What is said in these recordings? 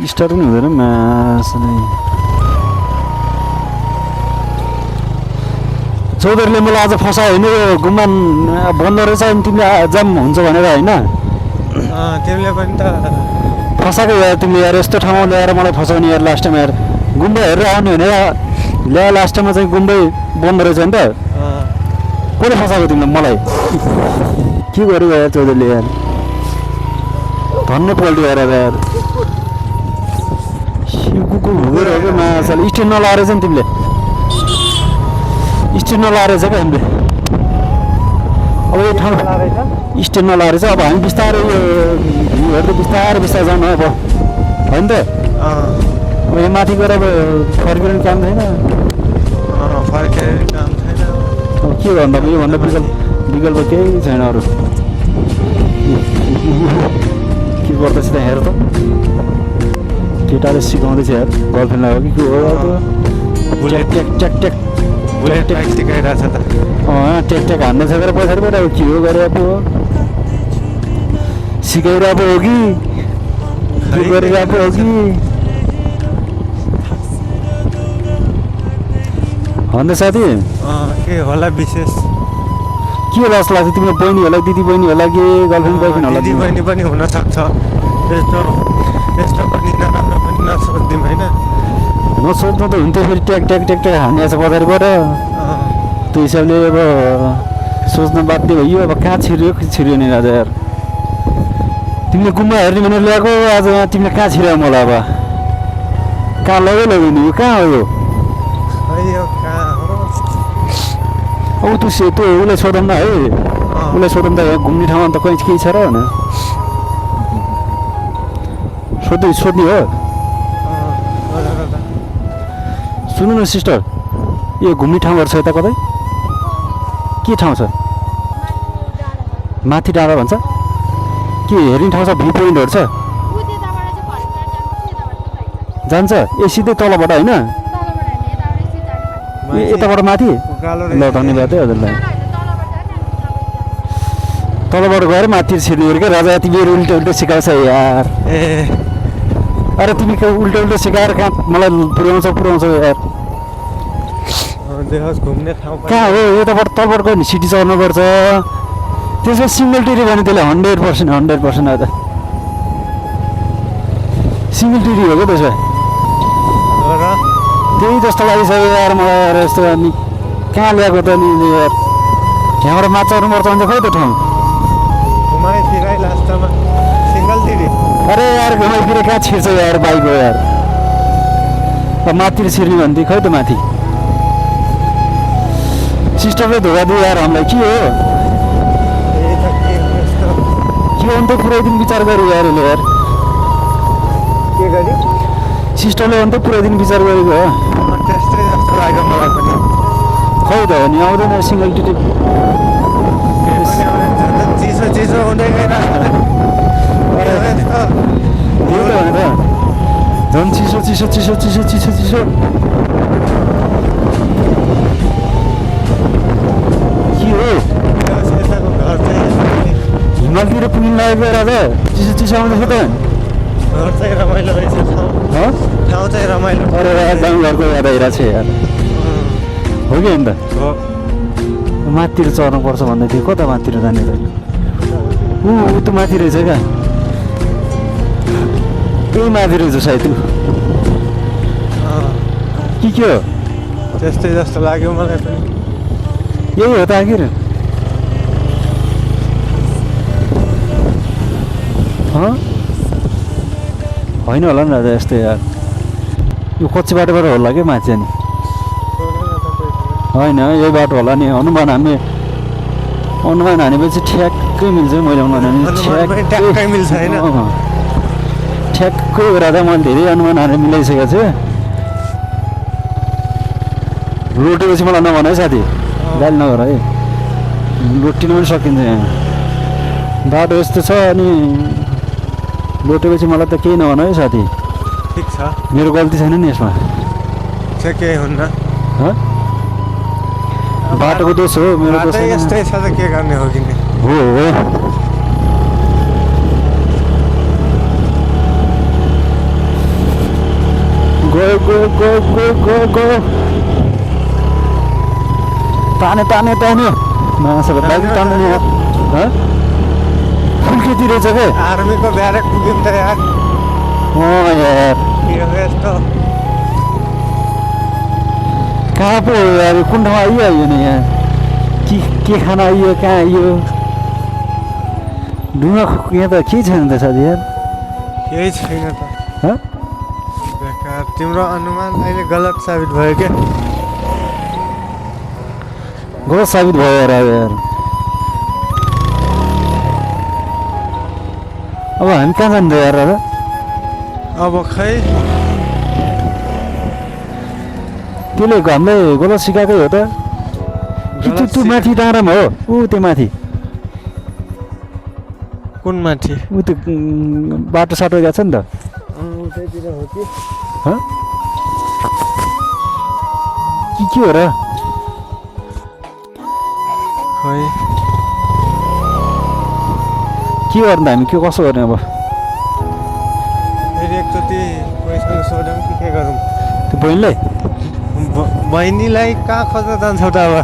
Start पनि हुँदैन मास नै। चौधरीले मलाई आज फसायो होइन, यो गुम्बा बन्द रहेछ अनि तिमीले जाम हुन्छ भनेर होइन। तिमीले पनि त फसाएको यार तिमीले यार, यस्तो ठाउँमा ल्याएर मलाई फसाउने यार। लास्ट टाइम यार गुम्बा हेरेर आउने होइन ल्या, लास्ट टाइममा चाहिँ गुम्बै बन्द रहेछ नि त। कसले फसाएको तिमीलाई मलाई? के गर्यो यार चौधरीले यार, धन्न पल्ट्यो यार। यार कुकुर हुँदै रह्यो माछा, स्ट्यान्ड नलाएर रहेछ नि तिमीले, स्ट्यान्ड नलाएर रहेछ क्या हामीले। अब यो ठाउँ स्ट्यान्ड नलाएर रहेछ। अब हामी बिस्तारै यो भ्यूहरू त बिस्तारै बिस्तारै जानु अब होइन त। अब यो माथि गएर अब फर्केर काम छैन, फर्केर काम छैन। अब के गर्नु अब, योभन्दा विकल्प केही छैन अरू। के गर्दैछ त्यहाँ हेर त, केटाले सिकाउँदैछ यार गर्लफ्रेन्डलाई हो कि के हो। ट्याक ट्याक ट्याक बुलेट ट्याक सिकाइरहेछ त। ट्याक ट्याक हान्दै छ गरेर पछाडि पऱ्यो। अब के हो गरिरहेको हो, सिकाइरहेको हो कि के गरिरहेको हो कि भन्दै साथी। के होला विशेष? के जस्तो लाग्छ तिम्रो? बहिनी होला, दिदी बहिनी होला कि गर्लफ्रेन्ड बोयफ्रेन्ड होला? दिदी बहिनी पनि हुनसक्छ। त्यस्तो पनि नराम्रो पनि नसोधिदिउँ होइन। नसोध्नु त हुन्थ्यो, फेरि ट्याक ट्याक ट्याक ट्याक हानिरहेको छ पछाडिबाट। त्यो हिसाबले अब सोच्न बाध्य भयो। अब कहाँ छिर्यो छिर्यो नि राजा यार, तिमीले गुम्बा हेर्ने भनेर ल्याएको, आज यहाँ तिमीले कहाँ छिर्यो मलाई? अब कहाँ लग्यो नि, यो कहाँ हो यो? अब त्यो उसलाई सोधौँ न है, उसलाई सोधौँ त यहाँ घुम्ने ठाउँमा त कहीँ केही छ र होइन? सोध्ने हो। सुन्नु न सिस्टर, यो घुम्ने ठाउँहरू छ यता कतै? के ठाउँ छ? माथि डाँडा भन्छ के? हेर्ने ठाउँ छ, भ्यू पोइन्टहरू छ? जान्छ ए सिधै तलबाट होइन? यताबाट माथि? ल धन्यवाद है हजुरलाई। तलबाट गएर माथि छिर्ने हो क्या राजा। तिमीहरू उल्टो उल्टो सिकाउँछ यार। अरे तिमी उल्टो उल्टो सिकाएर कहाँ मलाई पुऱ्याउँछ यार। घुम्ने ठाउँ कहाँ हो? यताबाट तलबाट गयो नि सिटी चढ्नुपर्छ। त्यसमा सिङ्गल टिरी भने त्यसले 100% आज सिङ्गल टिरी हो क्या त्यसमा। त्यही जस्तो लागिसक्यो यार मलाई यार। यस्तो अनि कहाँ ल्याएको त नि यार? यहाँबाट माछा चढ्नुपर्छ भने खै त्यो ठाउँ? घुमाइफिराइ लास्टमा सिङ्गल टिरी। अरे यार घुमाइफिर कहाँ छिर्छ यार बाइक हो यार? अब माथि छिर्ने भन्थे खै त माथि। सिस्टरले धोका दियो यार हामीलाई। के हो के अन्त पुरै दिन विचार गर्यो यार यसले यार। के गरी सिस्टरले अन्त पुरै दिन विचार गरेको हो। त्यस्तै जस्तो लाग्यो मलाई पनि। खै त हो नि, आउँदैन सिङ्गल टिटी। चिसो चिसो हुँदै गइरहेको झन् चिसो चिसो चिसो चिसो चिसो चिसो। के हो हिमालतिर पुग्नु लागेको राजा? चिसो चिसो आउँदैछ त। घर चाहिँ रमाइलो रहेछ, ठाउँ चाहिँ रमाइलो। अरे यार गाउँघरको याद आइरहेको छ यार। हो कि होइन त? माथितिर चढ्नुपर्छ भन्दै थियो। कता माथितिर जाने त? ऊ त माथि रहेछ क्या, त्यही माथि रहेछ सायद। के हो? त्यस्तै जस्तो लाग्यो मलाई पनि। यही हो त आखिर। होइन होला नि राजा यस्तो यार। यो कच्ची बाटोबाट होला क्या माथि जाने? होइन यही बाटो होला नि। अनुमान हानेपछि ठ्याक्कै मिल्छ। मैले अनुमान हाने ठ्याक्कै मिल्छ होइन? ठ्याक्कै राजा मैले धेरै अनुमान हानेर मिलाइसकेको छु। रोटेपछि मलाई नभन है साथी, गाली नगर है। रोटिनु पनि सकिन्छ यहाँ, बाटो यस्तो छ। अनि लोटेपछि मलाई त केही नभन है साथी। ठिक छ, मेरो गल्ती छैन नि यसमा। केही हुन्न, बाटोको दोष हो, मेरो दोष छैन। यस्तै छ त के गर्ने हो कि नि। हो गो ताने मान्छेले बाइक तान्ने यार फुल खेती रहेछ के आर्मीको ब्यारेक पुग्यौँ त यार यार यो यस्तो कहाँ पो हो यार कुन ठाउँ आइयो नि यहाँ के खाना आइयो कहाँ आइयो ढुङ्गा यहाँ त केही छैन त साथी यार केही छैन त हँ? बेकार तिम्रो अनुमान अहिले गलत साबित भयो क्या गलत साबित भयो यार अब यार अब हामी कहाँ जान्छ यार अब अब खै त्यसले हामीलाई गलत सिकाएकै हो त कि त्यो माथि डाँडामा हो ऊ त्यो माथि कुन माथि ऊ त्यो बाटो साटो गएको छ नि त उतैतिर हो कि हँ? के हो र खै के गर्नु त हामी के कसो गर्ने अब फेरि एकचोटि पैसाले सोधौँ कि के गरौँ त्यो बहिनीलाई बहिनीलाई कहाँ खोज्न जान्छौ त अब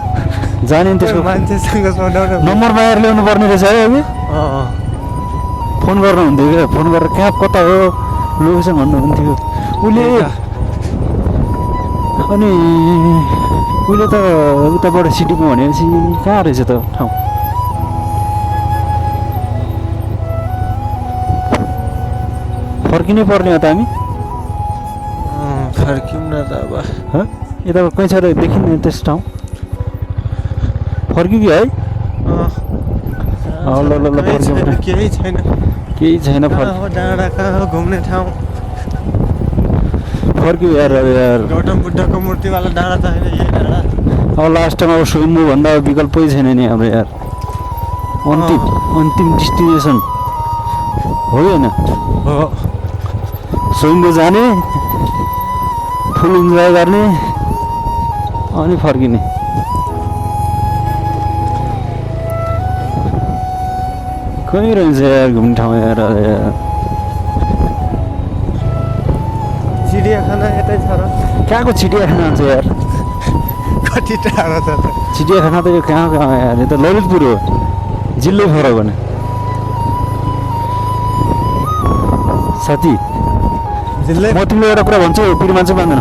जाने नि त्यसको त्यसको मान्छेसँग सोधौँ न नम्बर मागेर ल्याउनु पर्ने रहेछ है अघि अँ फोन गर्नु हुन्थ्यो क्या फोन गरेर कहाँ कता हो लोकेसन भन्नु हुन्थ्यो उसले अनि उसले त उताबाट सिटीमा भनेपछि कहाँ रहेछ त ठाउँ फर्किनै पर्ने हो त हामी फर्क्यौँ न त अब हँ यता कहीँ छ र देखिन्न त्यस ठाउँ फर्क्यो कि है ल ल ल केही फर्क्यो छैन, केही छैन केही छैन कहाँ हो डाँडा कहाँ हो घुम्ने ठाउँ फर्क्यो यार अब यार गौतम बुद्धको मूर्तिवाला डाँडा त होइन यही डाँडा अब लास्ट टाइम अब स्वयम्भूभन्दा विकल्पै छैन नि अब यार अन्तिम डेस्टिनेसन हो होइन हो स्वयम्भू जाने फुल इन्जोय गर्ने अनि फर्किने कहीँ रहन्छ यार घुम्ने ठाउँ यार चिडियाखाना यतै छ र कहाँको चिडियाखाना हुन्छ यार कति टाढो छ त चिडियाखाना त यो कहाँ यार यो त ललितपुर हो जिल्लै फरक भने साथी जिल्लै म तिमीलाई एउटा कुरा भन्छु पिर मान्छे मान्दैन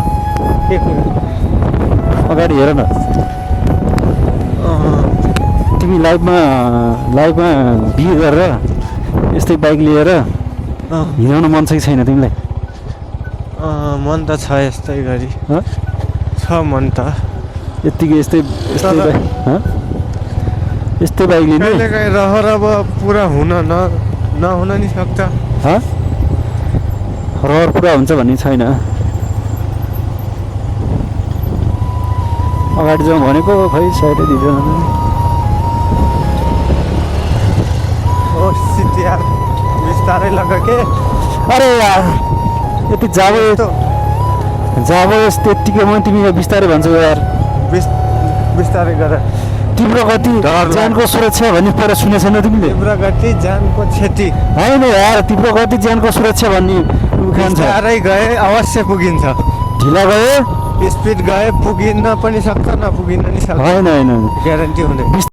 के कुरा अगाडि हेर न तिमी लाइभमा बिहे गरेर यस्तै बाइक लिएर हिँडाउन मन छ कि छैन तिमीलाई मन त छ यस्तै गरी हँ? छ मन त यत्तिकै यस्तै तर- बाइक हँ? यस्तै बाइक लिने कहिलेकाहीँ रहर अब पुरा हुन नहुन नि सक्छ हँ रहर पुरा हुन्छ भन्ने छैन अगाडि जाउँ भनेको खै साइडै दिँदैन ओ सिट यार बिस्तारै लग के अरे यार यति जाबो त्यत्तिकै म तिमी बिस्तारै भन्छौ यार बिस्तारै गर तिम्रो गति डर लाग्छ। ज्यानको सुरक्षा भन्ने कुरा सुनेको छैन तिमीले तिम्रो गति जानको क्षति होइन यार तिम्रो गति ज्यानको सुरक्षा भन्ने उखान छ बिस्तारै गए अवश्य पुगिन्छ ढिला गयो स्पिड गए पुगिन पनि सक्छ नपुगिन नि सक्छ होइन ग्यारेन्टी हुँदैन